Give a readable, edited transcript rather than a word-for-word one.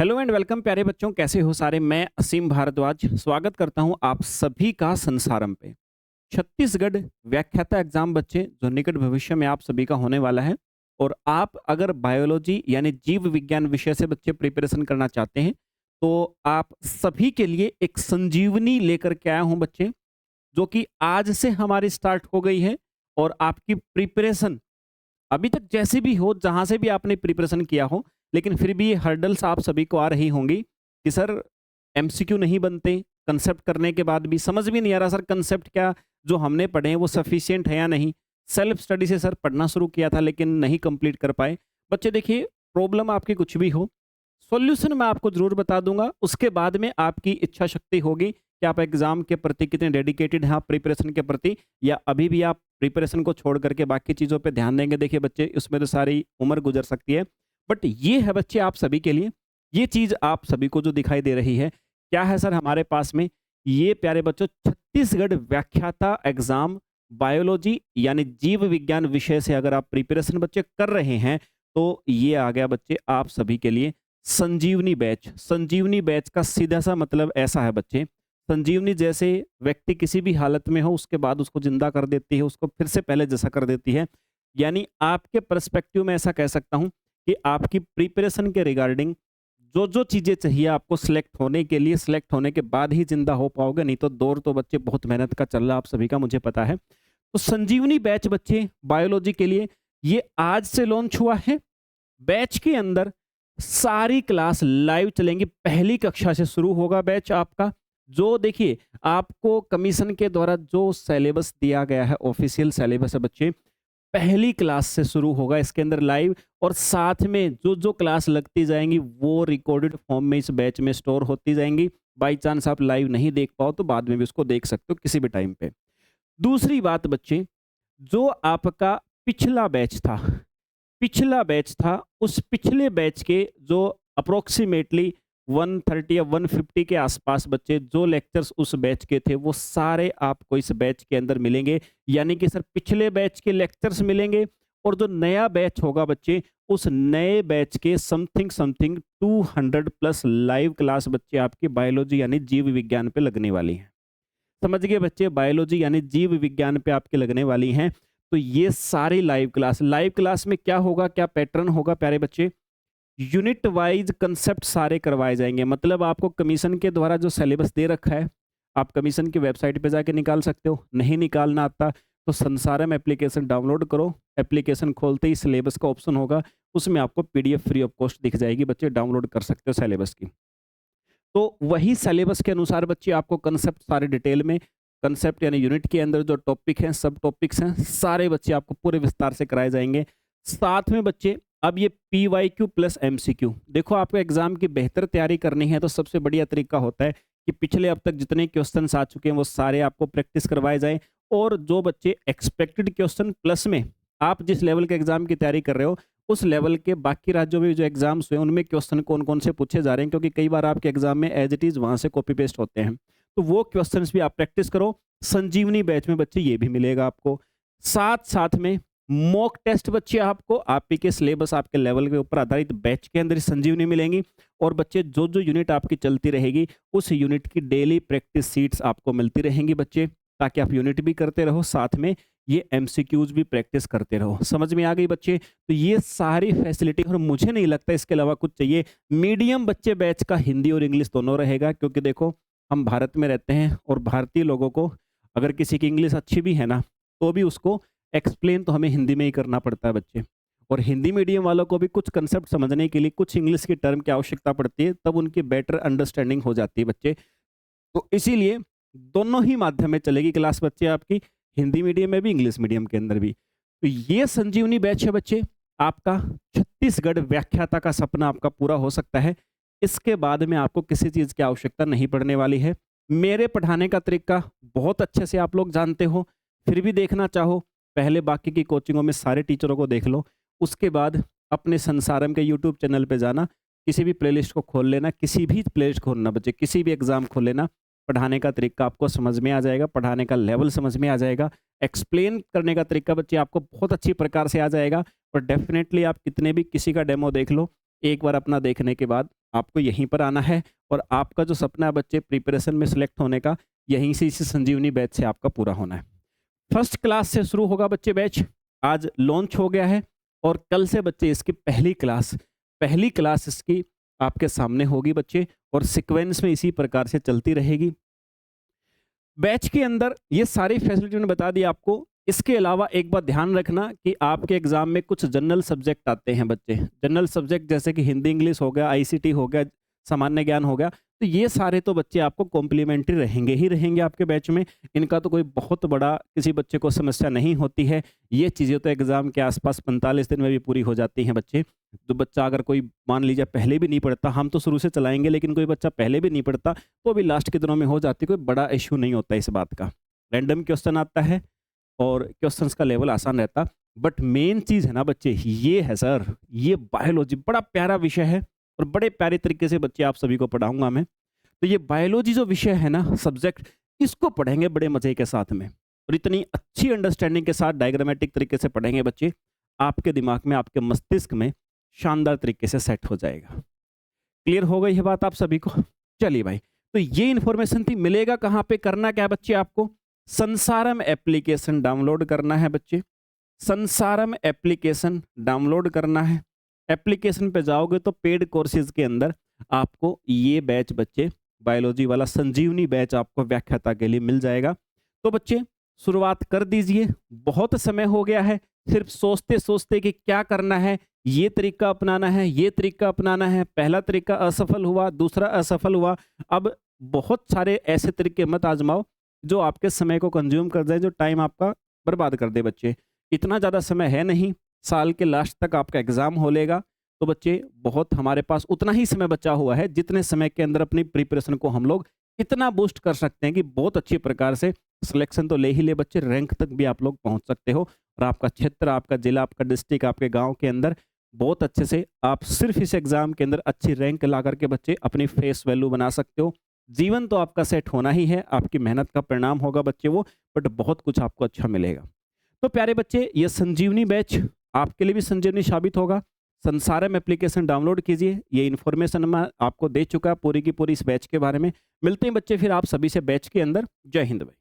Hello and welcome प्यारे बच्चों, कैसे हो सारे। मैं असीम भारद्वाज स्वागत करता हूं आप सभी का संसारम पे। छत्तीसगढ़ व्याख्याता एग्जाम बच्चे जो निकट भविष्य में आप सभी का होने वाला है, और आप अगर बायोलॉजी यानी जीव विज्ञान विषय से बच्चे प्रिपरेशन करना चाहते हैं तो आप सभी के लिए एक संजीवनी लेकर के आया हूं बच्चे, जो कि आज से हमारी स्टार्ट हो गई है। और आपकी प्रिपरेशन अभी तक जैसे भी हो, जहाँ से भी आपने प्रिपरेशन किया हो, लेकिन फिर भी ये हर्डल्स आप सभी को आ रही होंगी कि सर एमसीक्यू नहीं बनते, कंसेप्ट करने के बाद भी समझ भी नहीं आ रहा सर कंसेप्ट क्या जो हमने पढ़े हैं वो सफिशिएंट है या नहीं। सेल्फ स्टडी से सर पढ़ना शुरू किया था लेकिन नहीं कंप्लीट कर पाए। बच्चे देखिए, प्रॉब्लम आपकी कुछ भी हो, सॉल्यूशन मैं आपको जरूर बता दूंगा। उसके बाद में आपकी इच्छा शक्ति होगी कि आप एग्जाम के प्रति कितने डेडिकेटेड हैं, आप प्रिपरेशन के प्रति, या अभी भी आप प्रिपरेशन को छोड़ करके बाकी चीज़ों पे ध्यान देंगे। देखिए बच्चे, उसमें तो सारी उम्र गुजर सकती है, बट ये है बच्चे आप सभी के लिए। ये चीज़ आप सभी को जो दिखाई दे रही है, क्या है सर हमारे पास में, ये प्यारे बच्चों छत्तीसगढ़ व्याख्याता एग्जाम बायोलॉजी यानी जीव विज्ञान विषय से अगर आप प्रिपरेशन बच्चे कर रहे हैं तो ये आ गया बच्चे आप सभी के लिए संजीवनी बैच। संजीवनी बैच का सीधा सा मतलब ऐसा है बच्चे, संजीवनी जैसे व्यक्ति किसी भी हालत में हो उसके बाद उसको जिंदा कर देती है, उसको फिर से पहले जैसा कर देती है। यानी आपके पर्सपेक्टिव में ऐसा कह सकता हूं कि आपकी प्रिपरेशन के रिगार्डिंग जो जो चीजें चाहिए आपको सिलेक्ट होने के लिए, सिलेक्ट होने के बाद ही जिंदा हो पाओगे, नहीं तो दौर तो बच्चे बहुत मेहनत का चल रहा आप सभी का, मुझे पता है। तो संजीवनी बैच बच्चे बायोलॉजी के लिए ये आज से लॉन्च हुआ है। बैच के अंदर सारी क्लास लाइव चलेंगी, पहली कक्षा से शुरू होगा बैच आपका। जो देखिए, आपको कमीशन के द्वारा जो सिलेबस दिया गया है, ऑफिशियल सिलेबस है बच्चे, पहली क्लास से शुरू होगा इसके अंदर लाइव। और साथ में जो जो क्लास लगती जाएंगी वो रिकॉर्डेड फॉर्म में इस बैच में स्टोर होती जाएंगी। बाई चांस आप लाइव नहीं देख पाओ तो बाद में भी उसको देख सकते हो किसी भी टाइम पे। दूसरी बात बच्चे, जो आपका पिछला बैच था, पिछला बैच था, उस पिछले बैच के जो अप्रोक्सीमेटली 130 या 150 के आसपास बच्चे जो लेक्चर्स उस बैच के थे वो सारे आपको इस बैच के अंदर मिलेंगे। यानी कि सर पिछले बैच के लेक्चर्स मिलेंगे, और जो नया बैच होगा बच्चे उस नए बैच के something something 200 plus live class बच्चे आपकी बायोलॉजी यानी जीव विज्ञान पे लगने वाली है। समझ गए बच्चे, बायोलॉजी यानी जीव विज्ञान पे आपके लगने वाली हैं। तो ये सारी लाइव क्लास में क्या होगा, क्या पैटर्न होगा प्यारे बच्चे, यूनिट वाइज कंसेप्ट सारे करवाए जाएंगे। मतलब आपको कमीशन के द्वारा जो सिलेबस दे रखा है, आप कमीशन की वेबसाइट पे जाके निकाल सकते हो। नहीं निकालना आता तो संसारम एप्लीकेशन डाउनलोड करो, एप्लीकेशन खोलते ही सिलेबस का ऑप्शन होगा, उसमें आपको पीडीएफ फ्री ऑफ कॉस्ट दिख जाएगी बच्चे, डाउनलोड कर सकते हो सिलेबस की। तो वही सिलेबस के अनुसार बच्चे आपको कंसेप्ट सारे डिटेल में, कंसेप्ट यानी यूनिट के अंदर जो टॉपिक हैं, सब टॉपिक्स हैं, सारे बच्चे आपको पूरे विस्तार से कराए जाएंगे। साथ में बच्चे अब ये पीवाईक्यू प्लस एमसीक्यू, देखो आपको एग्जाम की बेहतर तैयारी करनी है तो सबसे बढ़िया तरीका होता है कि पिछले अब तक जितने क्वेश्चन आ चुके हैं वो सारे आपको प्रैक्टिस करवाए जाएं। और जो बच्चे एक्सपेक्टेड क्वेश्चन प्लस में आप जिस लेवल के एग्जाम की तैयारी कर रहे हो उस लेवल के बाकी राज्यों में जो एग्जाम्स हुए उनमें क्वेश्चन कौन कौन से पूछे जा रहे हैं, क्योंकि कई बार आपके एग्जाम में एज इट इज वहां से कॉपी पेस्ट होते हैं, तो वो क्वेश्चंस भी आप प्रैक्टिस करो। संजीवनी बैच में बच्चे ये भी मिलेगा आपको। साथ साथ में मॉक टेस्ट बच्चे आपको आप ही के सिलेबस आपके लेवल के ऊपर आधारित बैच के अंदर संजीवनी मिलेंगी। और बच्चे जो जो यूनिट आपकी चलती रहेगी उस यूनिट की डेली प्रैक्टिस सीट्स आपको मिलती रहेंगी बच्चे, ताकि आप यूनिट भी करते रहो, साथ में ये एमसीक्यूज भी प्रैक्टिस करते रहो। समझ में आ गई बच्चे? तो ये सारी फैसिलिटी, और मुझे नहीं लगता इसके अलावा कुछ चाहिए। मीडियम बच्चे बैच का हिंदी और इंग्लिश दोनों रहेगा, क्योंकि देखो हम भारत में रहते हैं और भारतीय लोगों को अगर किसी की इंग्लिश अच्छी भी है ना तो भी उसको एक्सप्लेन तो हमें हिंदी में ही करना पड़ता है बच्चे। और हिंदी मीडियम वालों को भी कुछ कंसेप्ट समझने के लिए कुछ इंग्लिश की टर्म की आवश्यकता पड़ती है, तब उनकी बेटर अंडरस्टैंडिंग हो जाती है बच्चे। तो इसीलिए दोनों ही माध्यम में चलेगी क्लास बच्चे आपकी, हिंदी मीडियम में भी इंग्लिश मीडियम के अंदर भी। तो ये संजीवनी बैच है बच्चे, आपका छत्तीसगढ़ व्याख्याता का सपना आपका पूरा हो सकता है। इसके बाद में आपको किसी चीज़ की आवश्यकता नहीं पड़ने वाली है। मेरे पढ़ाने का तरीका बहुत अच्छे से आप लोग जानते हो, फिर भी देखना चाहो पहले बाकी की कोचिंगों में सारे टीचरों को देख लो, उसके बाद अपने संसारम के यूट्यूब चैनल पे जाना, किसी भी प्लेलिस्ट को खोल लेना, किसी भी प्लेलिस्ट खोलना बच्चे, किसी भी एग्जाम खोल लेना, पढ़ाने का तरीका आपको समझ में आ जाएगा, पढ़ाने का लेवल समझ में आ जाएगा, एक्सप्लेन करने का तरीका बच्चे आपको बहुत अच्छी प्रकार से आ जाएगा। और डेफिनेटली आप कितने भी किसी का डेमो देख लो, एक बार अपना देखने के बाद आपको यहीं पर आना है और आपका जो सपना है बच्चे प्रिपरेशन में सिलेक्ट होने का, यहीं से इसी संजीवनी बैच से आपका पूरा होना है। फर्स्ट क्लास से शुरू होगा बच्चे बैच, आज लॉन्च हो गया है और कल से बच्चे इसकी पहली क्लास इसकी आपके सामने होगी बच्चे, और सीक्वेंस में इसी प्रकार से चलती रहेगी। बैच के अंदर ये सारी फैसिलिटी मैंने बता दी आपको। इसके अलावा एक बात ध्यान रखना कि आपके एग्जाम में कुछ जनरल सब्जेक्ट आते हैं बच्चे, जनरल सब्जेक्ट जैसे कि हिंदी इंग्लिश हो गया, आईसीटी हो गया, सामान्य ज्ञान हो गया, तो ये सारे तो बच्चे आपको कॉम्प्लीमेंट्री रहेंगे ही रहेंगे आपके बैच में। इनका तो कोई बहुत बड़ा किसी बच्चे को समस्या नहीं होती है। ये चीज़ें तो एग्जाम के आसपास 45 दिन में भी पूरी हो जाती हैं बच्चे। तो बच्चा अगर कोई मान लीजिए पहले भी नहीं पढ़ता, हम तो शुरू से चलाएंगे, लेकिन कोई बच्चा पहले भी नहीं पढ़ता तो भी लास्ट के दिनों में हो जाती, कोई बड़ा इश्यू नहीं होता इस बात का। रैंडम क्वेश्चन आता है और क्वेश्चंस का लेवल आसान रहता, बट मेन चीज़ है ना बच्चे, ये है सर, ये बायोलॉजी बड़ा प्यारा विषय है और बड़े प्यारे तरीके से बच्चे आप सभी को पढ़ाऊंगा मैं। तो ये बायोलॉजी जो विषय है ना सब्जेक्ट, इसको पढ़ेंगे बड़े मजे के साथ में और इतनी अच्छी अंडरस्टैंडिंग के साथ डायग्रामेटिक तरीके से पढ़ेंगे बच्चे, आपके दिमाग में, आपके मस्तिष्क में शानदार तरीके से सेट हो जाएगा। क्लियर हो गई है बात आप सभी को? चलिए भाई, तो ये इन्फॉर्मेशन थी। मिलेगा कहाँ पे, करना क्या है बच्चे, आपको संसारम एप्लीकेशन डाउनलोड करना है बच्चे। संसारम एप्लीकेशन डाउनलोड करना है। एप्लीकेशन पे जाओगे तो पेड कोर्सेज के अंदर आपको ये बैच बच्चे, बायोलॉजी वाला संजीवनी बैच आपको व्याख्याता के लिए मिल जाएगा। तो बच्चे शुरुआत कर दीजिए, बहुत समय हो गया है सिर्फ सोचते सोचते कि क्या करना है, ये तरीका अपनाना है, ये तरीका अपनाना है। पहला तरीका असफल हुआ, दूसरा असफल हुआ। अब बहुत सारे ऐसे तरीके मत आजमाओ जो आपके समय को कंज्यूम कर जाए, जो टाइम आपका बर्बाद कर दे बच्चे। इतना ज़्यादा समय है नहीं, साल के लास्ट तक आपका एग्जाम हो लेगा। तो बच्चे बहुत हमारे पास उतना ही समय बचा हुआ है जितने समय के अंदर अपनी प्रिपरेशन को हम लोग इतना बूस्ट कर सकते हैं कि बहुत अच्छी प्रकार से सिलेक्शन तो ले ही ले बच्चे, रैंक तक भी आप लोग पहुंच सकते हो और आपका क्षेत्र, आपका जिला, आपका डिस्ट्रिक्ट, आपके गांव के अंदर बहुत अच्छे से आप सिर्फ इस एग्जाम के अंदर अच्छी रैंक ला करके बच्चे अपनी फेस वैल्यू बना सकते हो। जीवन तो आपका सेट होना ही है, आपकी मेहनत का परिणाम होगा बच्चे वो, बट बहुत कुछ आपको अच्छा मिलेगा। तो प्यारे बच्चे, ये संजीवनी बैच आपके लिए भी संजीवनी साबित होगा। संसारम एप्लीकेशन डाउनलोड कीजिए, ये इन्फॉर्मेशन मैं आपको दे चुका पूरी की पूरी इस बैच के बारे में। मिलते हैं बच्चे फिर आप सभी से बैच के अंदर। जय हिंद भाई।